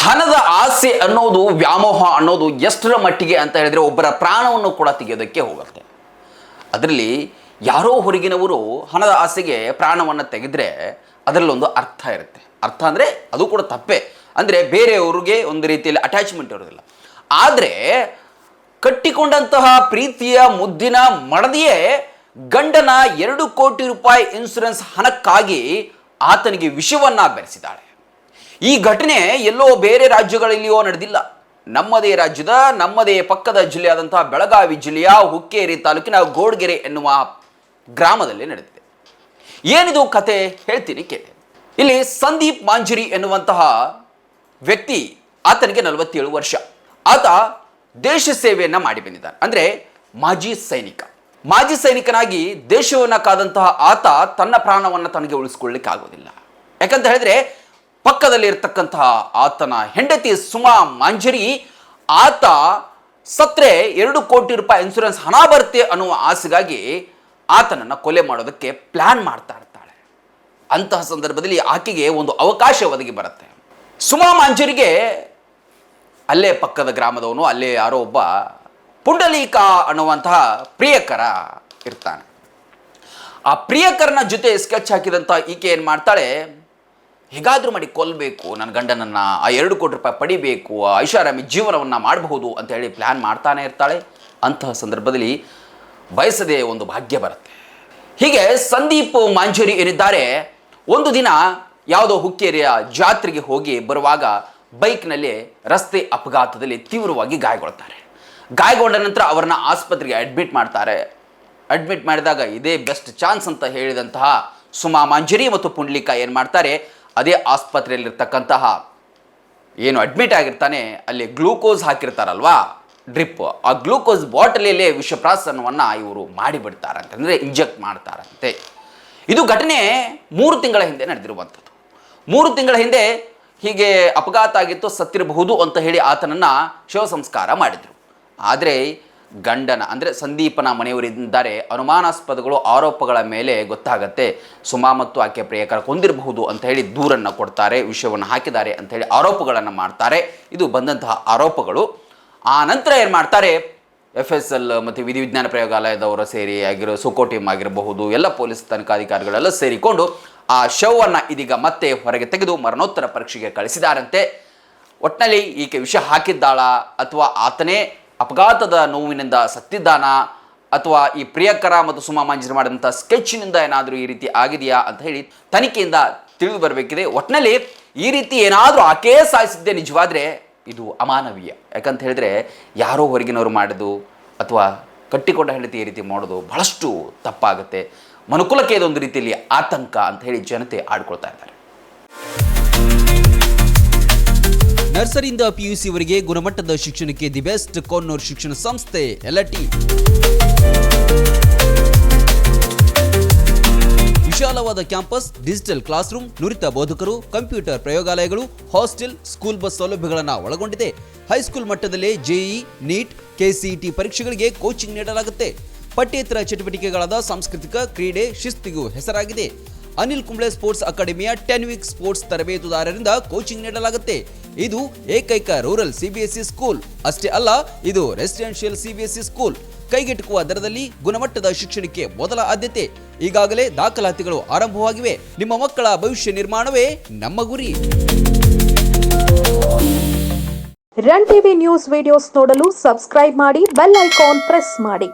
ಹಣದ ಆಸೆ ಅನ್ನೋದು, ವ್ಯಾಮೋಹ ಅನ್ನೋದು ಎಷ್ಟರ ಮಟ್ಟಿಗೆ ಅಂತ ಹೇಳಿದ್ರೆ ಒಬ್ಬರ ಪ್ರಾಣವನ್ನು ಕೂಡ ತೆಗೆಯೋದಕ್ಕೆ ಹೋಗುತ್ತೆ. ಅದರಲ್ಲಿ ಯಾರೋ ಹೊರಗಿನವರು ಹಣದ ಆಸೆಗೆ ಪ್ರಾಣವನ್ನು ತೆಗೆದ್ರೆ ಅದರಲ್ಲೊಂದು ಅರ್ಥ ಇರುತ್ತೆ. ಅರ್ಥ ಅಂದರೆ ಅದು ಕೂಡ ತಪ್ಪೇ, ಅಂದರೆ ಬೇರೆಯವ್ರಿಗೆ ಒಂದು ರೀತಿಯಲ್ಲಿ ಅಟ್ಯಾಚ್ಮೆಂಟ್ ಇರೋದಿಲ್ಲ. ಆದರೆ ಕಟ್ಟಿಕೊಂಡಂತಹ ಪ್ರೀತಿಯ ಮುದ್ದಿನ ಮಡದಿಯೇ ಗಂಡನ 2 ಕೋಟಿ ರೂಪಾಯಿ ಇನ್ಶೂರೆನ್ಸ್ ಹಣಕ್ಕಾಗಿ ಆತನಿಗೆ ವಿಷವನ್ನು ಬೆರೆಸಿದ್ದಾಳೆ. ಈ ಘಟನೆ ಎಲ್ಲೋ ಬೇರೆ ರಾಜ್ಯಗಳಲ್ಲಿಯೋ ನಡೆದಿಲ್ಲ. ನಮ್ಮದೇ ರಾಜ್ಯದ, ನಮ್ಮದೇ ಪಕ್ಕದ ಜಿಲ್ಲೆಯಾದಂತಹ ಬೆಳಗಾವಿ ಜಿಲ್ಲೆಯ ಹುಕ್ಕೇರಿ ತಾಲೂಕಿನ ಗೋಡ್ಗೆರೆ ಎನ್ನುವ ಗ್ರಾಮದಲ್ಲಿ ನಡೆದಿದೆ. ಏನಿದು ಕತೆ ಹೇಳ್ತೀನಿ ಕೇಳಿ. ಇಲ್ಲಿ ಸಂದೀಪ್ ಮಾಂಜರಿ ಎನ್ನುವಂತಹ ವ್ಯಕ್ತಿ, ಆತನಿಗೆ 47 ವರ್ಷ. ಆತ ದೇಶ ಸೇವೆಯನ್ನು ಮಾಡಿ ಬಂದಿದ್ದಾನೆ. ಅಂದರೆ ಮಾಜಿ ಸೈನಿಕ. ಮಾಜಿ ಸೈನಿಕನಾಗಿ ದೇಶವನ್ನು ಕಾದಂತಹ ಆತ ತನ್ನ ಪ್ರಾಣವನ್ನು ತನಗೆ ಉಳಿಸ್ಕೊಳ್ಳಿಕ್ಕೆ ಆಗೋದಿಲ್ಲ. ಯಾಕಂತ ಹೇಳಿದ್ರೆ ಪಕ್ಕದಲ್ಲಿ ಇರತಕ್ಕಂತಹ ಆತನ ಹೆಂಡತಿ ಸುಮಾ ಮಾಂಜರಿ, ಆತ ಸತ್ರೆ 2 ಕೋಟಿ ರೂಪಾಯಿ ಇನ್ಶೂರೆನ್ಸ್ ಹಣ ಬರುತ್ತೆ ಅನ್ನುವ ಆಸೆಗಾಗಿ ಆತನನ್ನು ಕೊಲೆ ಮಾಡೋದಕ್ಕೆ ಪ್ಲಾನ್ ಮಾಡ್ತಾ ಇರ್ತಾಳೆ. ಅಂತಹ ಸಂದರ್ಭದಲ್ಲಿ ಆಕೆಗೆ ಒಂದು ಅವಕಾಶ ಒದಗಿ ಬರುತ್ತೆ. ಸುಮಾ ಮಾಂಜರಿಗೆ ಅಲ್ಲೇ ಪಕ್ಕದ ಗ್ರಾಮದವನು, ಅಲ್ಲೇ ಯಾರೋ ಒಬ್ಬ ಪುಂಡಲೀಕ ಅನ್ನುವಂತಹ ಪ್ರಿಯಕರ ಇರ್ತಾನೆ. ಆ ಪ್ರಿಯಕರನ ಜೊತೆ ಸ್ಕೆಚ್ ಹಾಕಿದಂಥ ಈಕೆ ಏನು ಮಾಡ್ತಾಳೆ, ಹೇಗಾದರೂ ಮಾಡಿ ಕೊಲ್ಲಬೇಕು ನನ್ನ ಗಂಡನನ್ನು, ಆ 2 ಕೋಟಿ ರೂಪಾಯಿ ಪಡಿಬೇಕು, ಆ ಐಷಾರಾಮಿ ಜೀವನವನ್ನು ಮಾಡಬಹುದು ಅಂತ ಹೇಳಿ ಪ್ಲ್ಯಾನ್ ಮಾಡ್ತಾನೆ ಇರ್ತಾಳೆ. ಅಂತಹ ಸಂದರ್ಭದಲ್ಲಿ ಬಯಸದೆ ಒಂದು ಭಾಗ್ಯ ಬರುತ್ತೆ. ಹೀಗೆ ಸಂದೀಪ್ ಮಾಂಜರಿ ಏನಿದ್ದಾರೆ, ಒಂದು ದಿನ ಯಾವುದೋ ಹುಕ್ಕೇರಿಯ ಜಾತ್ರೆಗೆ ಹೋಗಿ ಬರುವಾಗ ಬೈಕ್ನಲ್ಲಿ ರಸ್ತೆ ಅಪಘಾತದಲ್ಲಿ ತೀವ್ರವಾಗಿ ಗಾಯಗೊಳ್ತಾರೆ. ಗಾಯಗೊಂಡ ನಂತರ ಅವರನ್ನು ಆಸ್ಪತ್ರೆಗೆ ಅಡ್ಮಿಟ್ ಮಾಡ್ತಾರೆ. ಅಡ್ಮಿಟ್ ಮಾಡಿದಾಗ ಇದೇ ಬೆಸ್ಟ್ ಚಾನ್ಸ್ ಅಂತ ಹೇಳಿದಂತಹ ಸುಮಾ ಮಾಂಜರಿ ಮತ್ತು ಪುಂಡ್ಲಿಕ ಏನು ಮಾಡ್ತಾರೆ, ಅದೇ ಆಸ್ಪತ್ರೆಯಲ್ಲಿರ್ತಕ್ಕಂತಹ ಏನು ಅಡ್ಮಿಟ್ ಆಗಿರ್ತಾನೆ ಅಲ್ಲಿ ಗ್ಲೂಕೋಸ್ ಹಾಕಿರ್ತಾರಲ್ವಾ, ಡ್ರಿಪ್, ಆ ಗ್ಲೂಕೋಸ್ ಬಾಟಲಿಯಲ್ಲೇ ವಿಷಪ್ರಾಶನವನ್ನು ಇವರು ಮಾಡಿಬಿಡ್ತಾರಂತೆ, ಅಂದರೆ ಇಂಜೆಕ್ಟ್ ಮಾಡ್ತಾರಂತೆ. ಇದು ಘಟನೆ 3 ತಿಂಗಳ ಹಿಂದೆ ನಡೆದಿರುವಂಥದ್ದು. 3 ತಿಂಗಳ ಹಿಂದೆ ಹೀಗೆ ಅಪಘಾತ ಆಗಿತ್ತು, ಸತ್ತಿರಬಹುದು ಅಂತ ಹೇಳಿ ಆತನನ್ನು ಶವ ಸಂಸ್ಕಾರ ಮಾಡಿದರು. ಆದರೆ ಗಂಡನ ಅಂದರೆ ಸಂದೀಪನ ಮನೆಯವರಿದ್ದಾರೆ, ಅನುಮಾನಾಸ್ಪದಗಳು, ಆರೋಪಗಳ ಮೇಲೆ ಗೊತ್ತಾಗತ್ತೆ ಸುಮಾ ಮತ್ತು ಆಕೆ ಪ್ರಿಯಕರ ಕೊಂದಿರಬಹುದು ಅಂತ ಹೇಳಿ ದೂರನ್ನು ಕೊಡ್ತಾರೆ, ವಿಷಯವನ್ನು ಹಾಕಿದ್ದಾರೆ ಅಂತ ಹೇಳಿ ಆರೋಪಗಳನ್ನು ಮಾಡ್ತಾರೆ. ಇದು ಬಂದಂತಹ ಆರೋಪಗಳು. ಆ ನಂತರ ಏನು ಮಾಡ್ತಾರೆ, FSL ಮತ್ತು ವಿಧಿವಿಜ್ಞಾನ ಪ್ರಯೋಗಾಲಯದವರು ಸೇರಿ ಆಗಿರೋ ಸುಕೋ ಟೀಮ್ ಆಗಿರಬಹುದು, ಎಲ್ಲ ಪೊಲೀಸ್ ತನಿಖಾಧಿಕಾರಿಗಳೆಲ್ಲ ಸೇರಿಕೊಂಡು ಆ ಶವವನ್ನು ಇದೀಗ ಮತ್ತೆ ಹೊರಗೆ ತೆಗೆದು ಮರಣೋತ್ತರ ಪರೀಕ್ಷೆಗೆ ಕಳಿಸಿದಾರಂತೆ. ಒಟ್ಟಿನಲ್ಲಿ ಈಕೆ ವಿಷ ಹಾಕಿದ್ದಾಳ ಅಥವಾ ಆತನೇ ಅಪಘಾತದ ನೋವಿನಿಂದ ಸತ್ತಿದ್ದಾನ ಅಥವಾ ಈ ಪ್ರಿಯಕರ ಮತ್ತು ಸುಮಾ ಮಾಂಜರಿ ಮಾಡಿದಂಥ ಸ್ಕೆಚ್ನಿಂದ ಏನಾದರೂ ಈ ರೀತಿ ಆಗಿದೆಯಾ ಅಂತ ಹೇಳಿ ತನಿಖೆಯಿಂದ ತಿಳಿದು ಬರಬೇಕಿದೆ. ಒಟ್ಟಿನಲ್ಲಿ ಈ ರೀತಿ ಏನಾದರೂ ಆಕೆ ಸಾಯಿಸಿದ್ದೇ ನಿಜವಾದರೆ ಇದು ಅಮಾನವೀಯ. ಯಾಕಂತ ಹೇಳಿದ್ರೆ ಯಾರೋ ಹೊರಗಿನವರು ಮಾಡೋದು ಅಥವಾ ಕಟ್ಟಿಕೊಂಡ ಹೆಂಡತಿ ಈ ರೀತಿ ಮಾಡೋದು ಬಹಳಷ್ಟು ತಪ್ಪಾಗುತ್ತೆ. ಮನುಕುಲಕ್ಕೆ ಇದೊಂದು ರೀತಿಯಲ್ಲಿ ಆತಂಕ ಅಂತ ಹೇಳಿ ಜನತೆ ಆಡ್ಕೊಳ್ತಾ ಇದ್ದಾರೆ. ನರ್ಸರಿಯಿಂದ PUC ವರೆಗೆ ಗುಣಮಟ್ಟದ ಶಿಕ್ಷಣಕ್ಕೆ ದಿ ಬೆಸ್ಟ್ ಕೊನ್ನೂರ್ ಶಿಕ್ಷಣ ಸಂಸ್ಥೆ LT. ವಿಶಾಲವಾದ ಕ್ಯಾಂಪಸ್, ಡಿಜಿಟಲ್ ಕ್ಲಾಸ್ ರೂಮ್, ನುರಿತ ಬೋಧಕರು, ಕಂಪ್ಯೂಟರ್ ಪ್ರಯೋಗಾಲಯಗಳು, ಹಾಸ್ಟೆಲ್, ಸ್ಕೂಲ್ ಬಸ್ ಸೌಲಭ್ಯಗಳನ್ನು ಒಳಗೊಂಡಿದೆ. ಹೈಸ್ಕೂಲ್ ಮಟ್ಟದಲ್ಲೇ JEE, NEET, KCET ಪರೀಕ್ಷೆಗಳಿಗೆ ಕೋಚಿಂಗ್ ನೀಡಲಾಗುತ್ತೆ. ಪಠ್ಯೇತರ ಚಟುವಟಿಕೆಗಳಾದ ಸಾಂಸ್ಕೃತಿಕ, ಕ್ರೀಡೆ, ಶಿಸ್ತಿಗೂ ಹೆಸರಾಗಿದೆ. ಅನಿಲ್ ಕುಂಬ್ಳೆ ಸ್ಪೋರ್ಟ್ಸ್ ಅಕಾಡೆಮಿಯ 10 ವೀಕ್ ಸ್ಪೋರ್ಟ್ಸ್ ತರಬೇತುದಾರರಿಂದ ಕೋಚಿಂಗ್ ನೀಡಲಾಗುತ್ತೆ. ಇದು ಏಕೈಕ ರೂರಲ್ CBSE ಸ್ಕೂಲ್. ಅಷ್ಟೇ ಅಲ್ಲ, ಇದು ರೆಸಿಡೆನ್ಷಿಯಲ್ CBSE ಸ್ಕೂಲ್. ಕೈಗೆಟುಕುವ ದರದಲ್ಲಿ ಗುಣಮಟ್ಟದ ಶಿಕ್ಷಣಕ್ಕೆ ಮೊದಲ ಆದ್ಯತೆ. ಈಗಾಗಲೇ ದಾಖಲಾತಿಗಳು ಆರಂಭವಾಗಿವೆ. ನಿಮ್ಮ ಮಕ್ಕಳ ಭವಿಷ್ಯ ನಿರ್ಮಾಣವೇ ನಮ್ಮ ಗುರಿ. ರನ್ ಟಿವಿ ನ್ಯೂಸ್ ವಿಡಿಯೋಸ್ ನೋಡಲು ಸಬ್ಸ್ಕ್ರೈಬ್ ಮಾಡಿ, ಬೆಲ್ ಐಕಾನ್ ಪ್ರೆಸ್ ಮಾಡಿ.